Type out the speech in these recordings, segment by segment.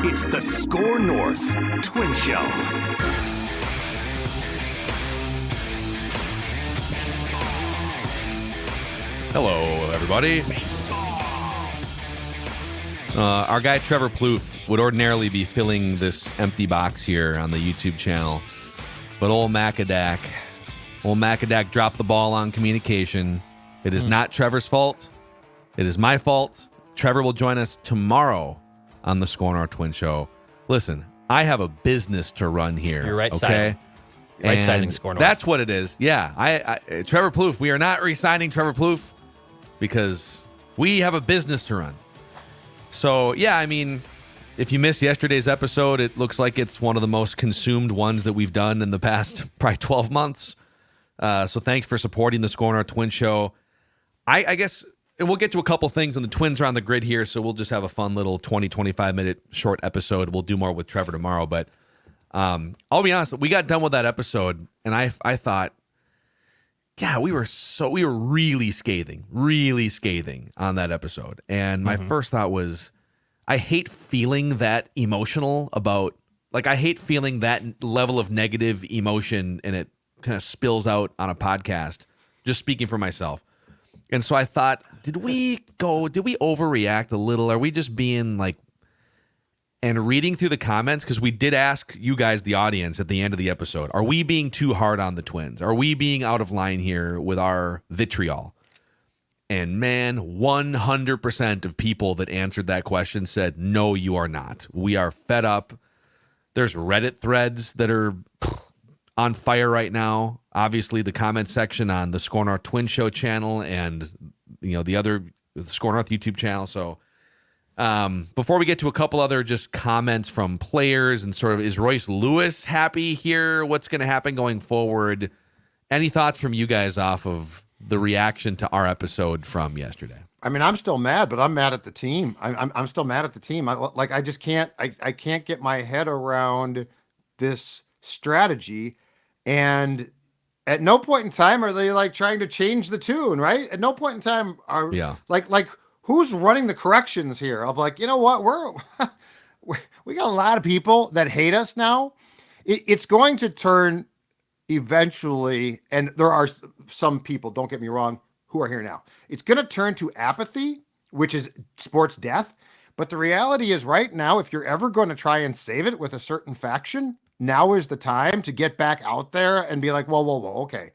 It's the SKOR North Twins Show. Hello, everybody. Our guy Trevor Plouffe would ordinarily be filling this empty box here on the YouTube channel, but old Macadac dropped the ball on communication. It is not Trevor's fault. It is my fault. Trevor will join us tomorrow on the SKOR North Twins Show. Listen, I have a business to run here. You're right, okay? Right-sizing SKOR North. That's what it is. Yeah, Trevor Plouffe. We are not re-signing Trevor Plouffe because we have a business to run. So, yeah, I mean, if you missed yesterday's episode, it looks like it's one of the most consumed ones that we've done in the past probably 12 months. So thanks for supporting the SKOR North Twins Show. I guess, and we'll get to a couple things, and the Twins are on the grid here, so we'll just have a fun little 20, 25-minute short episode. We'll do more with Trevor tomorrow, but I'll be honest, we got done with that episode, and I thought, yeah, we were really scathing on that episode. And my first thought was, I hate feeling that emotional about, like, I hate feeling that level of negative emotion and it kind of spills out on a podcast, just speaking for myself. And so I thought, did we overreact a little? Are we just being like, and reading through the comments, because we did ask you guys, the audience, at the end of the episode, are we being too hard on the Twins? Are we being out of line here with our vitriol? And man, 100% of people that answered that question said, no, you are not. We are fed up. There's Reddit threads that are on fire right now. Obviously, the comment section on the SKOR North Twins Show channel and the other SKOR North YouTube channel. So before we get to a couple other just comments from players and sort of, is Royce Lewis happy here? What's going to happen going forward? Any thoughts from you guys off of the reaction to our episode from yesterday? I mean, I'm still mad, but I'm mad at the team. I'm still mad at the team. I just can't. I can't get my head around this strategy. And at no point in time are they like trying to change the tune, right? At no point in time are like who's running the corrections here of like, you know what, we got a lot of people that hate us now. It's going to turn eventually, and there are some people, don't get me wrong, who are here now. It's going to turn to apathy, which is sports death. But the reality is right now, if you're ever going to try and save it with a certain faction, now is the time to get back out there and be like, whoa, okay.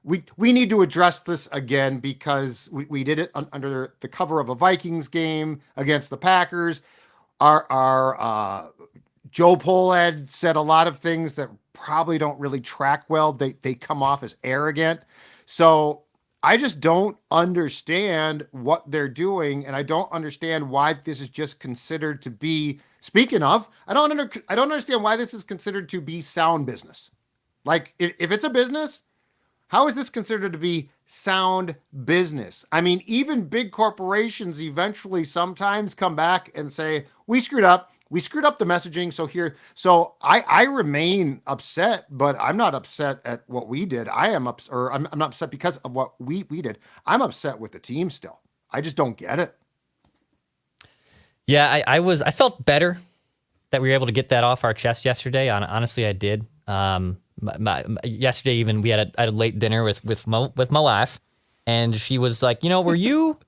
We need to address this again because we did it under the cover of a Vikings game against the Packers. Our Joe Pohlad said a lot of things that probably don't really track well. They come off as arrogant. So I just don't understand what they're doing, and I don't understand why this is just considered to be. Speaking of, I don't understand why this is considered to be sound business. Like, if it's a business, how is this considered to be sound business? I mean, even big corporations eventually sometimes come back and say, we screwed up. We screwed up the messaging. So I remain upset, but I'm not upset at what we did. I'm not upset because of what we did. I'm upset with the team still. I just don't get it. Yeah, I felt better that we were able to get that off our chest yesterday. Honestly, I did. Yesterday, even we had a late dinner with my wife, and she was like, were you?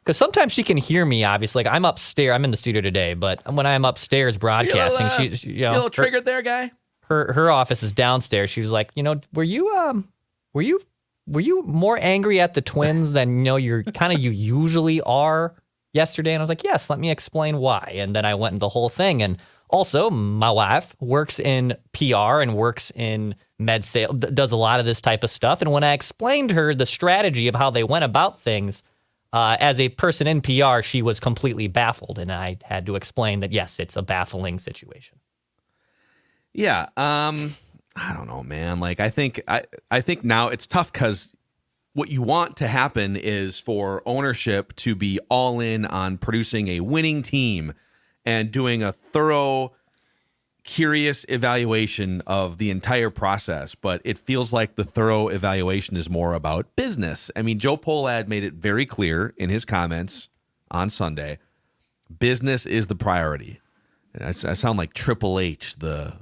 Because sometimes she can hear me. Obviously, like I'm upstairs. I'm in the studio today, but when I'm upstairs broadcasting, she's you a little triggered there, guy. Her office is downstairs. She was like, were you more angry at the Twins than you usually are yesterday? And I was like, yes. Let me explain why. And then I went into the whole thing. And also, my wife works in PR and works in med sales, does a lot of this type of stuff. And when I explained her the strategy of how they went about things, as a person in PR, she was completely baffled. And I had to explain that, yes, it's a baffling situation. Yeah. I don't know, man. Like, I think now it's tough because what you want to happen is for ownership to be all in on producing a winning team and doing a thorough, curious evaluation of the entire process. But it feels like the thorough evaluation is more about business. I mean, Joe Pohlad made it very clear in his comments on Sunday. Business is the priority. And I sound like Triple H, the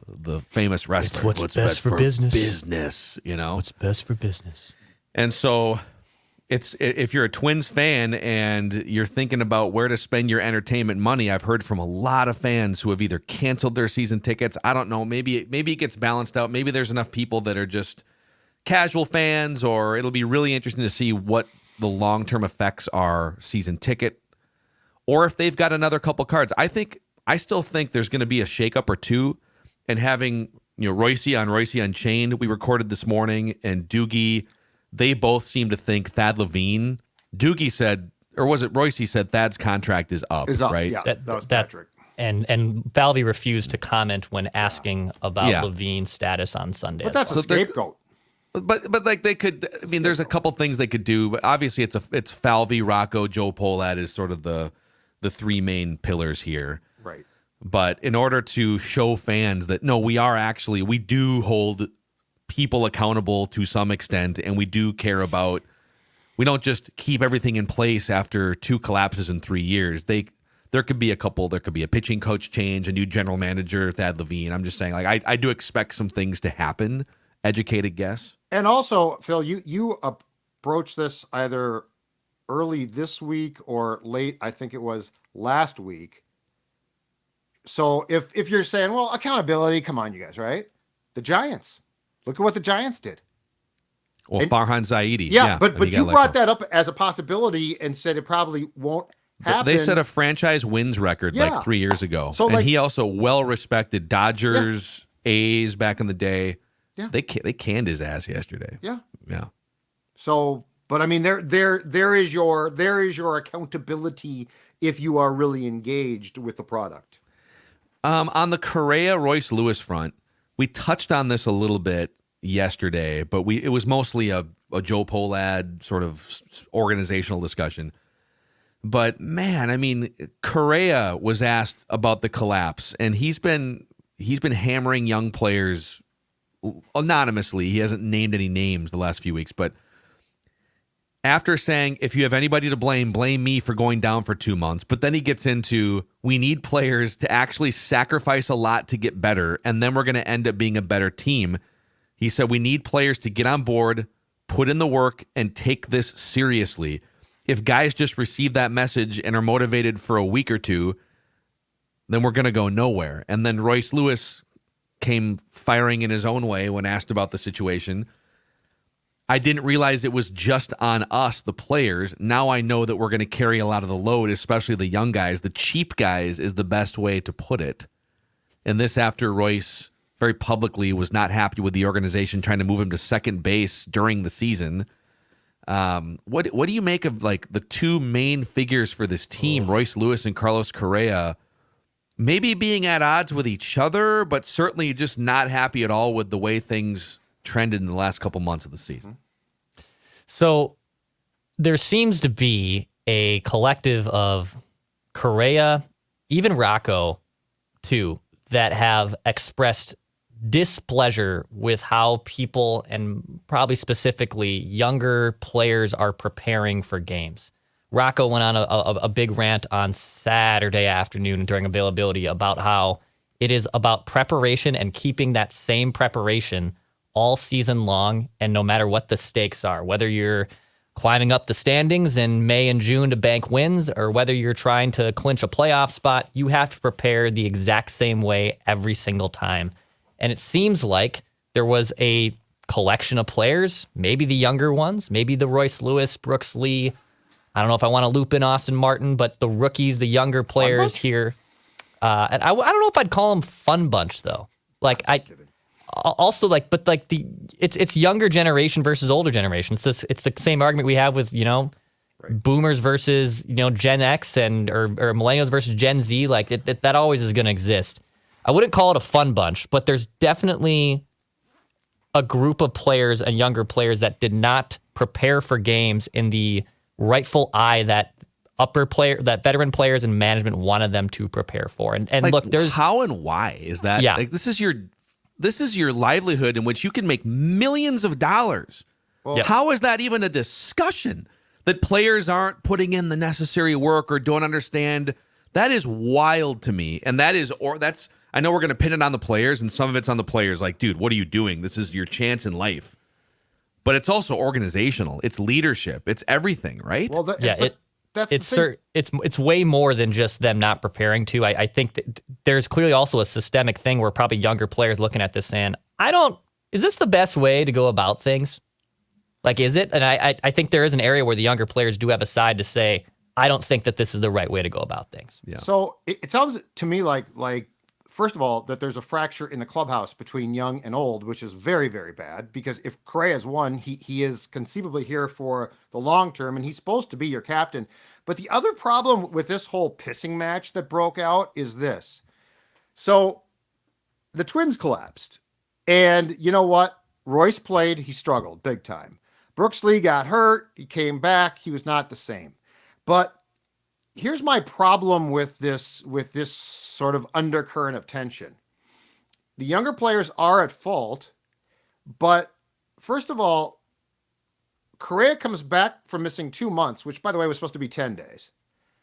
famous wrestler. It's what's best for business. Business, What's best for business. And so if you're a Twins fan and you're thinking about where to spend your entertainment money, I've heard from a lot of fans who have either canceled their season tickets. I don't know. Maybe it gets balanced out. Maybe there's enough people that are just casual fans, or it'll be really interesting to see what the long-term effects are season ticket, or if they've got another couple cards. I still think there's going to be a shakeup or two, and having Royce Unchained, we recorded this morning, and Doogie, they both seem to think Thad Levine. Doogie said, or was it Royce said Thad's contract is up, right? Yeah, that was Patrick. And Falvey refused to comment when asking about Levine's status on Sunday. But that's a scapegoat. But like they could, I mean, there's a couple things they could do, but obviously it's Falvey, Rocco, Joe Pohlad is sort of the three main pillars here. Right. But in order to show fans that, no, we do hold people accountable to some extent, and we do care about, we don't just keep everything in place after 2 collapses in 3 years. There could be a pitching coach change, a new general manager, Thad Levine. I'm just saying, like, I do expect some things to happen. Educated guess. And also, Phil, you approached this either early this week or late, I think it was last week. So if you're saying, well, accountability, come on, you guys, right? The Giants. Look at what the Giants did. Well, Farhan Zaidi. Yeah, but you brought that up as a possibility and said it probably won't happen. They set a franchise wins record like 3 years ago. So, and he also well-respected Dodgers, A's back in the day. Yeah. They canned his ass yesterday. Yeah. Yeah. So, but I mean, there is your accountability if you are really engaged with the product. On the Correa Royce Lewis front, we touched on this a little bit yesterday, but it was mostly a Joe Pohlad sort of organizational discussion. But man, I mean, Correa was asked about the collapse, and he's been hammering young players anonymously. He hasn't named any names the last few weeks, but after saying, if you have anybody to blame me for going down for 2 months. But then he gets into, we need players to actually sacrifice a lot to get better, and then we're going to end up being a better team. He said, we need players to get on board, put in the work, and take this seriously. If guys just receive that message and are motivated for a week or two, then we're going to go nowhere. And then Royce Lewis came firing in his own way when asked about the situation. I didn't realize it was just on us, the players. Now I know that we're going to carry a lot of the load, especially the young guys. The cheap guys is the best way to put it. And this after Royce very publicly was not happy with the organization trying to move him to second base during the season. What do you make of like the two main figures for this team, Royce Lewis and Carlos Correa, maybe being at odds with each other, but certainly just not happy at all with the way things trended in the last couple months of the season? So there seems to be a collective of Correa, even Rocco, too, that have expressed displeasure with how people, and probably specifically younger players, are preparing for games. Rocco went on a big rant on Saturday afternoon during availability about how it is about preparation and keeping that same preparation all season long, and no matter what the stakes are, whether you're climbing up the standings in May and June to bank wins, or whether you're trying to clinch a playoff spot, you have to prepare the exact same way every single time. And it seems like there was a collection of players, maybe the younger ones, maybe the Royce Lewis, Brooks Lee. I don't know if I want to loop in Austin Martin, but the rookies, the younger players here. And I don't know if I'd call them fun bunch though. Like it's younger generation versus older generation. It's the same argument we have with, boomers versus, Gen X or millennials versus Gen Z. Like that always is going to exist. I wouldn't call it a fun bunch, but there's definitely a group of players and younger players that did not prepare for games in the rightful eye that veteran players and management wanted them to prepare for. And like, look, there's how and why is that? Yeah. Like, this is your livelihood in which you can make millions of dollars. Well, how is that even a discussion? that players aren't putting in the necessary work or don't understand. That is wild to me. And that's, I know we're going to pin it on the players, and some of it's on the players. Like, dude, what are you doing? This is your chance in life. But it's also organizational. It's leadership. It's everything, right? Well, it's way more than just them not preparing to. I think that there's clearly also a systemic thing where probably younger players looking at this saying, is this the best way to go about things? Like, is it? And I think there is an area where the younger players do have a side to say, I don't think that this is the right way to go about things. Yeah. So it sounds to me like first of all, that there's a fracture in the clubhouse between young and old, which is very, very bad, because if Correa's won, he is conceivably here for the long term, and he's supposed to be your captain. But the other problem with this whole pissing match that broke out is this. So the Twins collapsed. And you know what? Royce played. He struggled big time. Brooks Lee got hurt. He came back. He was not the same. But here's my problem with this sort of undercurrent of tension. The younger players are at fault, but first of all, Correa comes back from missing 2 months, which by the way was supposed to be 10 days.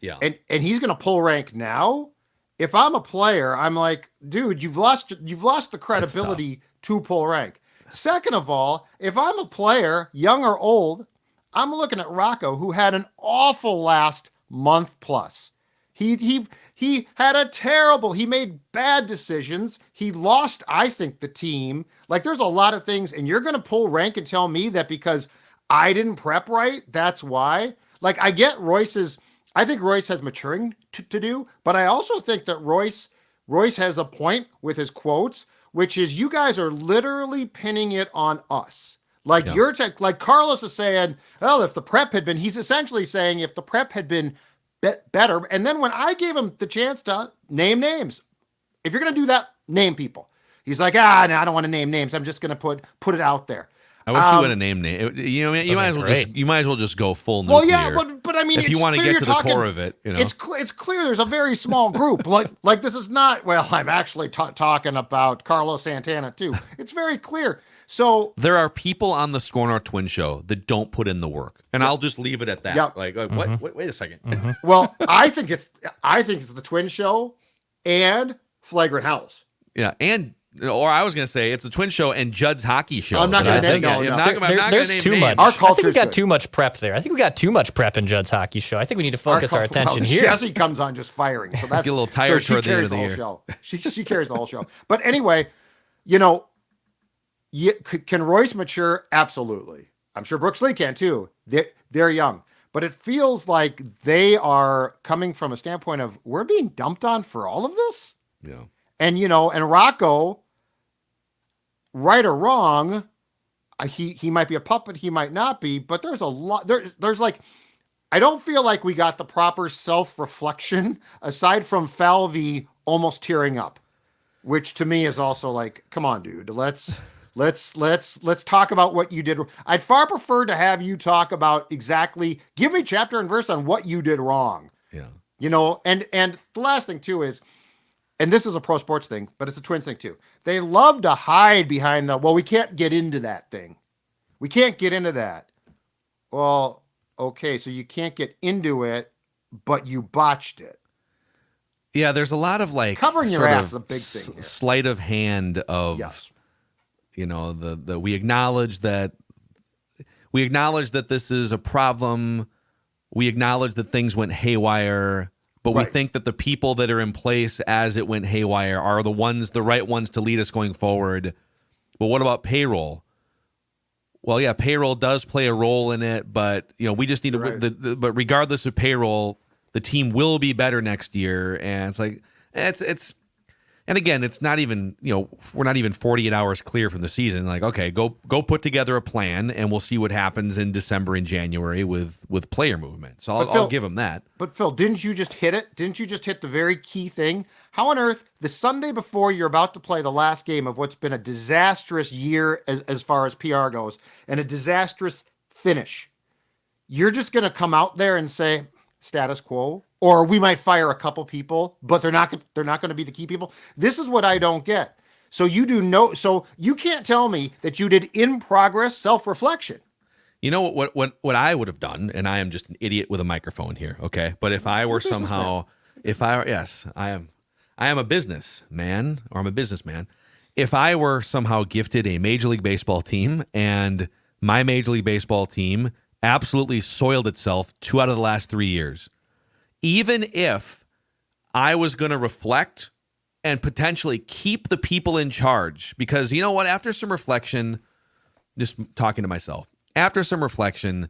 Yeah. And he's going to pull rank now. If I'm a player, I'm like, dude, you've lost the credibility to pull rank. Second of all, if I'm a player, young or old, I'm looking at Rocco, who had an awful last month plus. He had a terrible, he made bad decisions. He lost, I think, the team. Like, there's a lot of things, and you're going to pull rank and tell me that because I didn't prep right, that's why. Like, I get I think Royce has maturing to do, but I also think that Royce has a point with his quotes, which is you guys are literally pinning it on us. Like, like Carlos is saying, well, if the prep had been, he's essentially saying if the prep had been better. And then when I gave him the chance to name names, if you're going to do that, name people. He's like, no, I don't want to name names. I'm just going to put it out there. I wish you would have named name. You know, you might as well just go full nuclear. Well, yeah, but I mean, if you want to get to the core of it, you know, it's clear there's a very small group. like this is not. Well, I'm actually talking about Carlos Santana too. It's very clear. So there are people on the SKOR North Twins Show that don't put in the work, and I'll just leave it at that. Yep. Like, what? Wait a second. Well, I think it's the Twins Show and Flagrant House. Yeah, or I was going to say it's the Twins Show and Judd's Hockey Show. I'm not going to name. There's too much. Our culture. I think we got too much prep there. I think we got too much prep in Judd's Hockey Show. I think we need to focus our attention here. Jesse comes on just firing, so that's get a little tired toward the end of the year. Show. She carries the whole show. But anyway, you know, can Royce mature? Absolutely. I'm sure Brooks Lee can too. They're young, but it feels like they are coming from a standpoint of we're being dumped on for all of this. Yeah. And and Rocco, right or wrong, he might be a puppet, he might not be, but there's a lot. There's like, I don't feel like we got the proper self-reflection aside from Falvey almost tearing up, which to me is also like, come on, dude, let's talk about what you did. I'd far prefer to have you talk about exactly, give me chapter and verse on what you did wrong. Yeah. And the last thing too is, and this is a pro sports thing, but it's a Twins thing too. They love to hide behind we can't get into that thing. We can't get into that. Well, okay, so you can't get into it, but you botched it. Yeah, there's a lot of like covering your ass is a big thing. Sleight of hand of, yes. We acknowledge that this is a problem. We acknowledge that things went haywire. But we think that the people that are in place as it went haywire are the right ones to lead us going forward. But what about payroll? Well, yeah, payroll does play a role in it, but we just need to. But regardless of payroll, the team will be better next year, and it's like it's. And again, it's not even, we're not even 48 hours clear from the season. Like, okay, go put together a plan, and we'll see what happens in December and January with player movement. So I'll give them that. But Phil, didn't you just hit it? Didn't you just hit the very key thing? How on earth, the Sunday before you're about to play the last game of what's been a disastrous year as far as PR goes, and a disastrous finish, you're just going to come out there and say, status quo? Or we might fire a couple people, but they're not going to be the key people. This is what I don't get. So you can't tell me that you did in progress self-reflection. You know what I would have done, and I am just an idiot with a microphone here, okay? But if I were somehow, I am a businessman, or I'm a businessman. If I were somehow gifted a Major League Baseball team, and my Major League Baseball team absolutely soiled itself 2 out of the last 3 years, even if I was going to reflect and potentially keep the people in charge, because you know what? After some reflection, just talking to myself, after some reflection,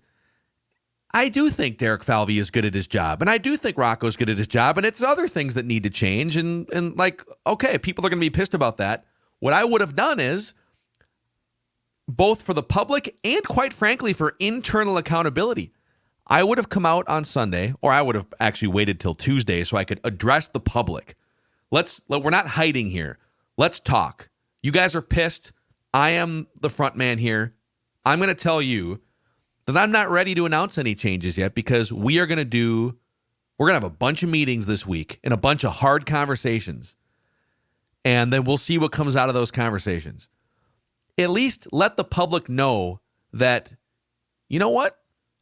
I do think Derek Falvey is good at his job, and I do think Rocco's good at his job, and it's other things that need to change. And like, okay, people are going to be pissed about that. What I would have done is, both for the public and quite frankly for internal accountability, I would have come out on Sunday, or I would have actually waited till Tuesday so I could address the public. We're not hiding here. Let's talk. You guys are pissed. I am the front man here. I'm going to tell you that I'm not ready to announce any changes yet, because we're going to have a bunch of meetings this week and a bunch of hard conversations. And then we'll see what comes out of those conversations. At least let the public know that, you know what?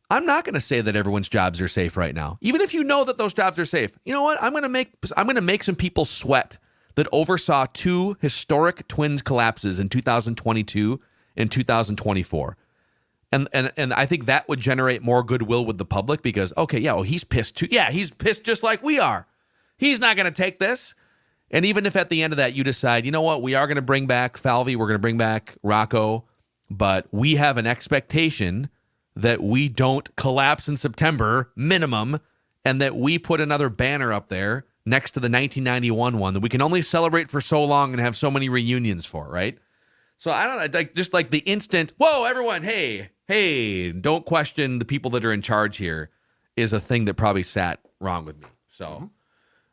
I'm not going to say that everyone's jobs are safe right now. Even if you know that those jobs are safe. You know what? I'm going to make some people sweat that oversaw 2 historic Twins collapses in 2022 and 2024. And I think that would generate more goodwill with the public, because, okay, yeah, well, he's pissed too. Yeah, he's pissed just like we are. He's not going to take this. And even if at the end of that you decide, you know what, we are going to bring back Falvey, we're going to bring back Rocco, but we have an expectation that we don't collapse in September minimum, and that we put another banner up there next to the 1991 one that we can only celebrate for so long and have so many reunions for, right? So I don't know, just like the instant, whoa, everyone, hey, don't question the people that are in charge here, is a thing that probably sat wrong with me. So,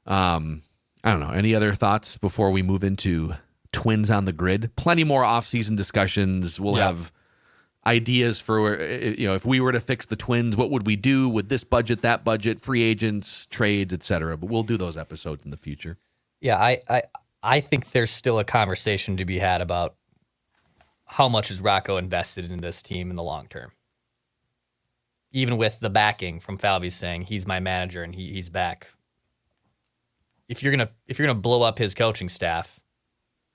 I don't know. Any other thoughts before we move into Twins on the Grid? Plenty more off-season discussions. We'll have ideas for, if we were to fix the Twins, what would we do with this budget, that budget, free agents, trades, etc. But we'll do those episodes in the future. Yeah, I think there's still a conversation to be had about how much is Rocco invested in this team in the long term. Even with the backing from Falvey saying he's my manager and he's back. If you're gonna blow up his coaching staff,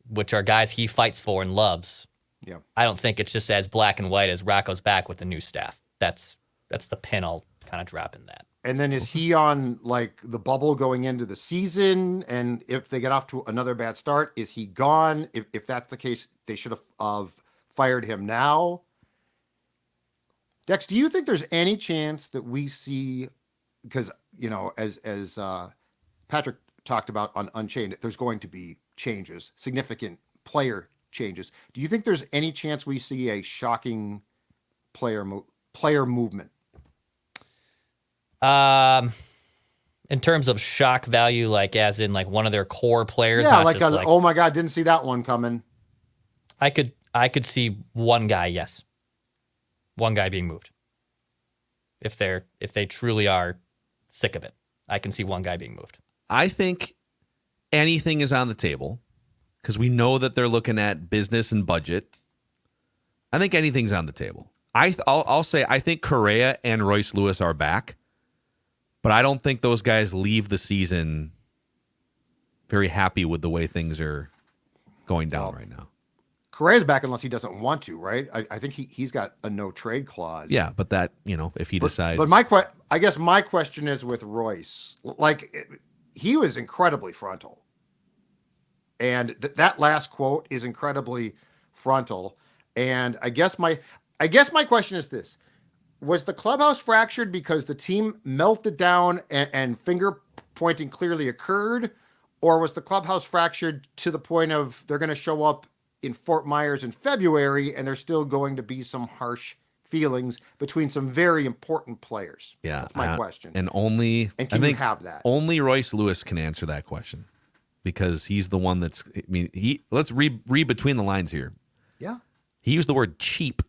which are guys he fights for and loves, I don't think it's just as black and white as Rocco's back with the new staff. That's the pin I'll kind of drop in that. And then is he on like the bubble going into the season? And if they get off to another bad start, is he gone? If that's the case, they should have fired him now. Dex, do you think there's any chance that we see, because as Patrick talked about on Unchained, there's going to be changes, significant player changes. Do you think there's any chance we see a shocking player movement? In terms of shock value, like as in like one of their core players. Yeah, like oh my God, didn't see that one coming. I could see one guy, yes. One guy being moved. If they truly are sick of it, I can see one guy being moved. I think anything is on the table, because we know that they're looking at business and budget. I think anything's on the table. I'll say I think Correa and Royce Lewis are back, but I don't think those guys leave the season very happy with the way things are going down right now. Correa's back unless he doesn't want to, right? I think he's got a no trade clause. Yeah, but that, if he decides. But I guess my question is with Royce, he was incredibly frontal. And that last quote is incredibly frontal. And I guess my question is this. Was the clubhouse fractured because the team melted down and finger pointing clearly occurred? Or was the clubhouse fractured to the point of they're going to show up in Fort Myers in February and there's still going to be some harsh feelings between some very important players? Yeah. That's my question. And you have that? Only Royce Lewis can answer that question, because he's the one let's read between the lines here. Yeah. He used the word cheap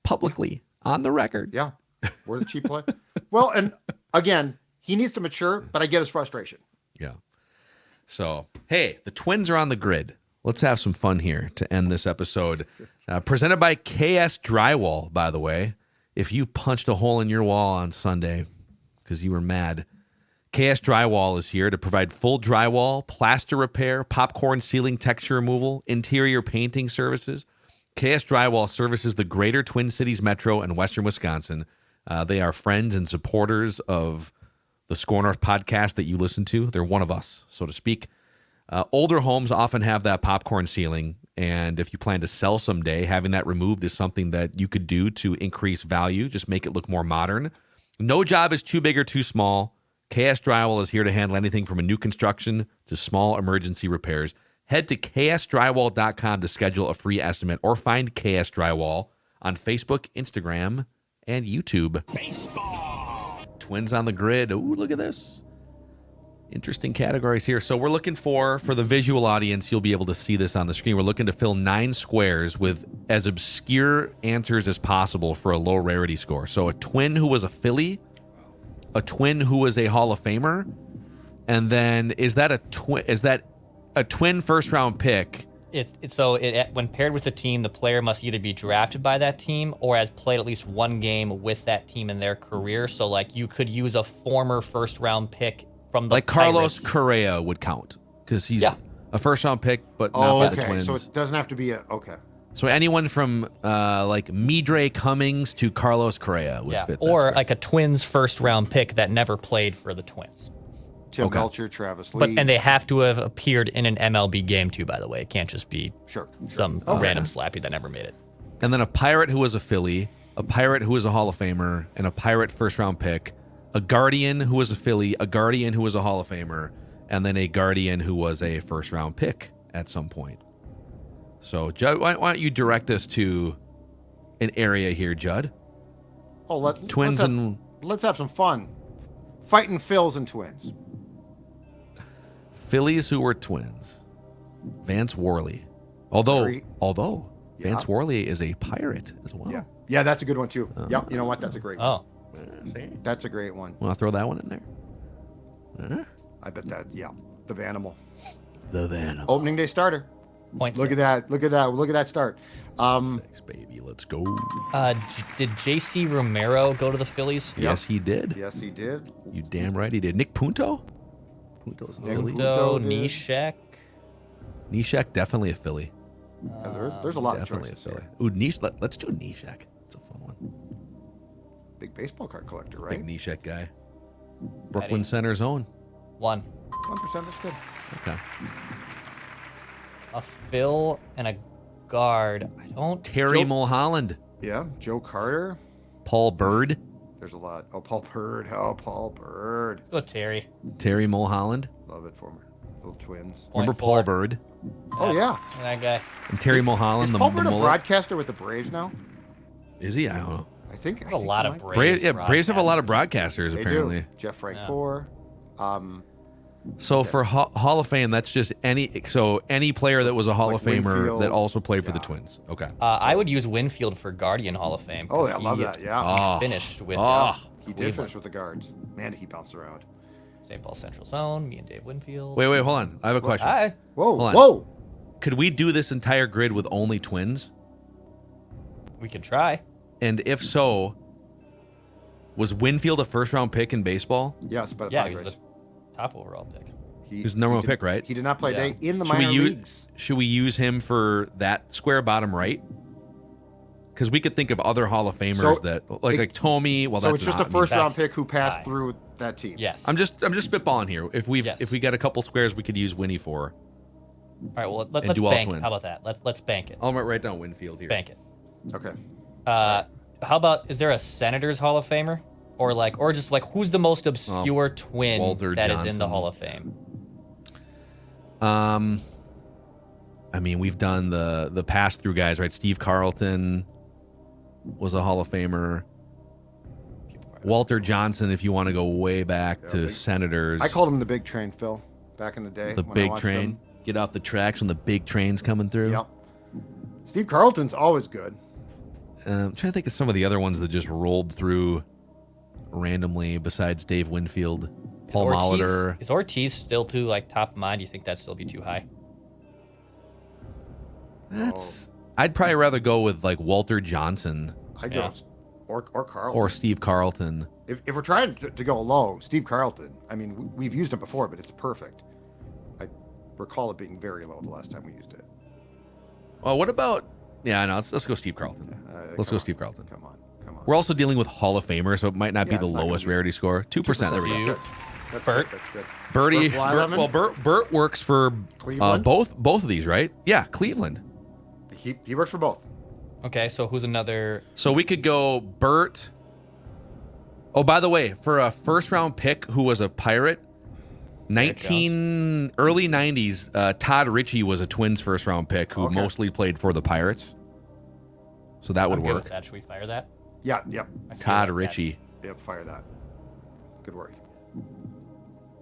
publicly on the record. Yeah. We're the cheap play. Well, and again, he needs to mature, but I get his frustration. Yeah. So, hey, the Twins are on the grid. Let's have some fun here to end this episode. Presented by KS Drywall, by the way. if you punched a hole in your wall on Sunday because you were mad, KS Drywall is here to provide full drywall, plaster repair, popcorn ceiling texture removal, interior painting services. KS Drywall services the greater Twin Cities Metro and Western Wisconsin. They are friends and supporters of the SKOR North podcast that you listen to. They're one of us, so to speak. Older homes often have that popcorn ceiling, and if you plan to sell someday, having that removed is something that you could do to increase value, just make it look more modern. No job is too big or too small. KS Drywall is here to handle anything from a new construction to small emergency repairs. Head to ksdrywall.com to schedule a free estimate or find KS Drywall on Facebook, Instagram, and YouTube. Baseball. Twins on the grid. Ooh, look at this. Interesting categories here. So we're looking for the visual audience, you'll be able to see this on the screen. We're looking to fill 9 squares with as obscure answers as possible for a low rarity score. So a Twin who was a Philly, a Twin who was a Hall of Famer, and then is that a Twin first round pick? When paired with a team, the player must either be drafted by that team or has played at least one game with that team in their career. So like you could use a former first round pick from the Carlos Pirates. Correa would count because he's a first round pick, but not by the Twins. So it doesn't have to be So anyone from like Midre Cummings to Carlos Correa would fit. Or like a Twins first round pick that never played for the Twins. Tim Belcher, Travis Lee. And they have to have appeared in an MLB game too, by the way. It can't just be some random slappy that never made it. And then a Pirate who was a Philly, a Pirate who was a Hall of Famer, and a Pirate first round pick, a Guardian who was a Philly, a Guardian who was a Hall of Famer, and then a Guardian who was a first round pick at some point. So, Judd, why don't you direct us to an area here, Judd? Let's have some fun. Fighting Phils and Twins. Phillies who were Twins. Vance Worley. Although Vance Worley is a Pirate as well. Yeah, that's a good one too. You know what? That's a great one. Oh. That's a great one. Want to throw that one in there? I bet that, the Vanimal. The Vanimal. Opening day starter. Look at that start. 6, baby. Let's go. Did J.C. Romero go to the Phillies? Yes, he did. Yes, he did. You damn right he did. Nick Punto? Punto's a Philly. Neshek. Neshek, definitely a Philly. There's a lot definitely of choices. Definitely a Philly. Ooh, let's do Neshek. It's a fun one. Big baseball card collector, right? Big Neshek guy. Brooklyn Center's own. 1%. 1%, that's good. Okay. A Phil and a guard. Terry Mulholland. Yeah, Joe Carter. Paul Bird. There's a lot. Oh, Paul Bird. Let's go Terry. Terry Mulholland. Love it for me. Little Twins. Remember Paul Bird? Oh, yeah. That guy. And Terry Mulholland. Is Paul Bird a broadcaster with the Braves now? Is he? I don't know. I think a lot of Braves. Braves have a lot of broadcasters, apparently. Do. Jeff Francoeur. So for Hall of Fame, that's just any player that was a Hall of Famer Winfield, that also played for the Twins. Okay. I would use Winfield for Guardian Hall of Fame. Oh, yeah, I love that. Yeah. He finished with. He did finish with the Guards. Man, he bounced around. St. Paul Central Zone. Me and Dave Winfield. Wait, hold on. I have a question. Hi. Whoa. Could we do this entire grid with only Twins? We could try. And if so, was Winfield a first-round pick in baseball? Yes, but he was the top overall pick. He was the number one pick, right? He did not play a day in the minor leagues. Should we use him for that square bottom right? Because we could think of other Hall of Famers that, like Tommy. Well, so it's just a first-round pick who passed through that team. Yes. I'm just spitballing here. If we got a couple squares, we could use Winnie for. All right. Well, let's bank it. How about that? Let's bank it. I'll write down Winfield here. Bank it. Okay. How about, is there a Senators Hall of Famer? Or just who's the most obscure twin Walter that Johnson. is in the Hall of Fame? I mean, we've done the pass-through guys, right? Steve Carlton was a Hall of Famer. Walter Johnson, if you want to go way back to Senators. I called him the Big Train, Phil, back in the day. The Big Train. Get off the tracks when the big train's coming through. Yep. Steve Carlton's always good. I'm trying to think of some of the other ones that just rolled through randomly besides Dave Winfield. Paul Molitor. Is Ortiz still too top of mind? Do you think that'd still be too high? I'd probably rather go with Walter Johnson. I'd go Or Carlton. or Steve Carlton. If we're trying to go low, Steve Carlton. I mean, we've used him before, but it's perfect. I recall it being very low the last time we used it. Oh, what about? Yeah, no. Let's go Steve Carlton. Let's go Steve Carlton. Come on. We're also dealing with Hall of Famers, so it might not be the it's not lowest gonna be- rarity score. 2%. There we go. That's Bert. good. That's good. Birdie. Bert Blyleven? Bert works for Cleveland? both of these, right? Yeah, Cleveland. He works for both. Okay, so who's another? So we could go Bert. Oh, by the way, for a first round pick who was a Pirate, early 90s, Todd Ritchie was a Twins first round pick who mostly played for the Pirates. So that would I'm good work. with that. Should we fire that? Yeah. Yep. I feel Todd like Ritchie. Yep. Fire that. Good work.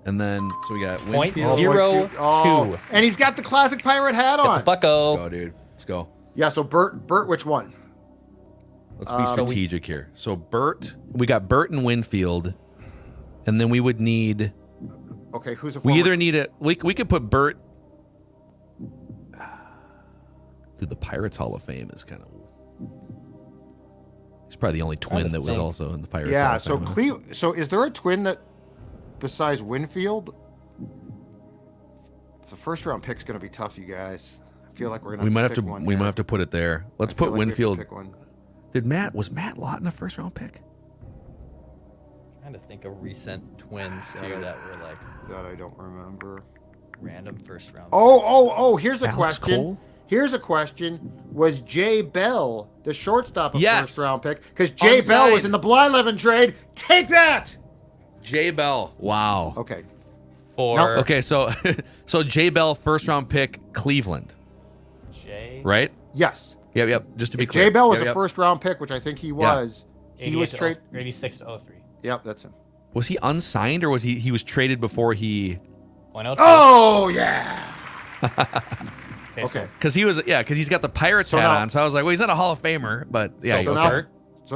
And then, so we got Point Winfield. zero. two. And he's got the classic pirate hat on. Get the bucko. Let's go, dude. Let's go. Yeah. So Bert, which one? Let's be strategic here. So Bert, we got Bert and Winfield, and then we would need. Okay, who's a? We former either need a. We could put Bert. Dude, the Pirates Hall of Fame is kind of. He's probably the only twin that was also in the Pirates Hall Yeah. of So Fame. So is there a twin that, besides Winfield? The first round pick's going to be tough, you guys. I feel like we're going to. We might have to. One We here. might have to put it there. Let's I feel put like we have to Winfield. pick one. Was Matt Lawton a first round pick? Trying to think of recent twins too that were like That I don't remember. random first round. Oh! Here's a Alex question. Cole? Here's a question. Was Jay Bell the shortstop a Yes. first round pick? Because Jay Bell was Unsigned. in the Blyleven trade. Take that! Jay Bell. Wow. Okay. For Okay, so so Jay Bell first round pick Cleveland, Jay. right? Yes. Yep. Just to be clear. Jay Bell was Yep. a first round pick, which I think he was. He was 88 traded. 86 to 03. Yep, that's him. Was he unsigned or was he was traded before he? Oh yeah. Okay. Because he's got the Pirates hat on. So I was like, well, he's not a Hall of Famer, but yeah. So okay.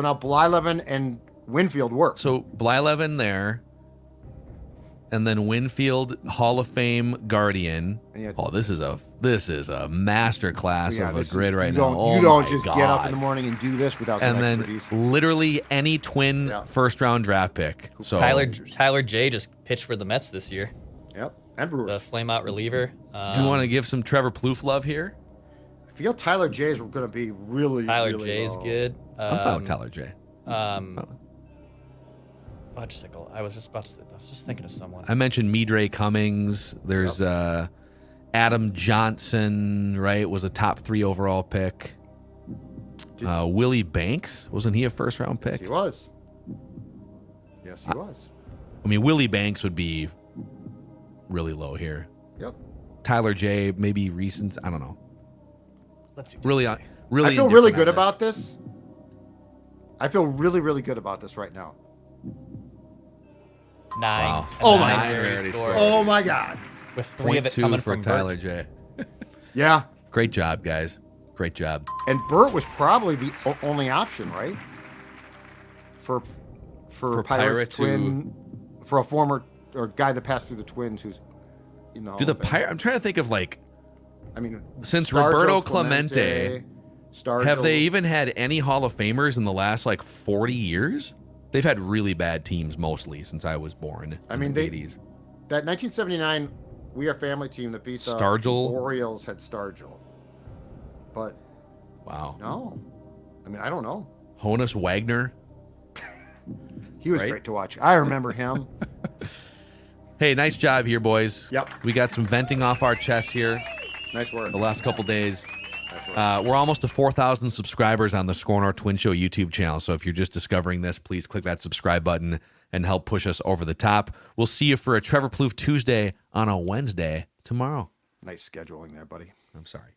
now Blyleven and Winfield work. So Blyleven there, and then Winfield Hall of Fame Guardian. Yeah. Oh, this is a master class of a grid right now. You Oh don't my just God. get up in the morning and do this without some And then expertise. literally any twin first round draft pick. So Tyler J just pitched for the Mets this year. Yep, and Brewers. The flame out reliever. Do you want to give some Trevor Plouffe love here? I feel Tyler J is going to be really. Tyler really J is low. good. I'm fine with Tyler J. Fudgesicle. I was just thinking of someone. I mentioned Midre Cummings. There's Adam Johnson, right? Was a top 3 overall pick. Willie Banks, wasn't he a first round pick? Yes, he was. Yes, he was. I mean, Willie Banks would be really low here. Yep. Tyler J, maybe recent. I don't know. Let's see. Really. I feel really good about this. I feel really, really good about this right now. 9. Wow. Oh my God. rarity score. Oh my God. With 3 of it 0.2 coming for from Tyler Bert. J. Yeah. Great job, guys. Great job. And Bert was probably the only option, right? For Pirates twin, for a former or guy that passed through the Twins, who's I'm trying to think of since Stargell, Roberto Clemente, Stargell, have they even had any Hall of Famers in the last 40 years? They've had really bad teams mostly since I was born. I mean, in the 80s. That 1979 We Are Family team that beat the Stargell? Orioles had Stargell, but wow, no, I mean I don't know. Honus Wagner. He was great to watch. I remember him. Hey, nice job here, boys. Yep. We got some venting off our chest here Nice work. the last couple days. Nice work. We're almost to 4,000 subscribers on the SKOR North Twins Show YouTube channel. So if you're just discovering this, please click that subscribe button and help push us over the top. We'll see you for a Trevor Plouffe Tuesday on a Wednesday tomorrow. Nice scheduling there, buddy. I'm sorry.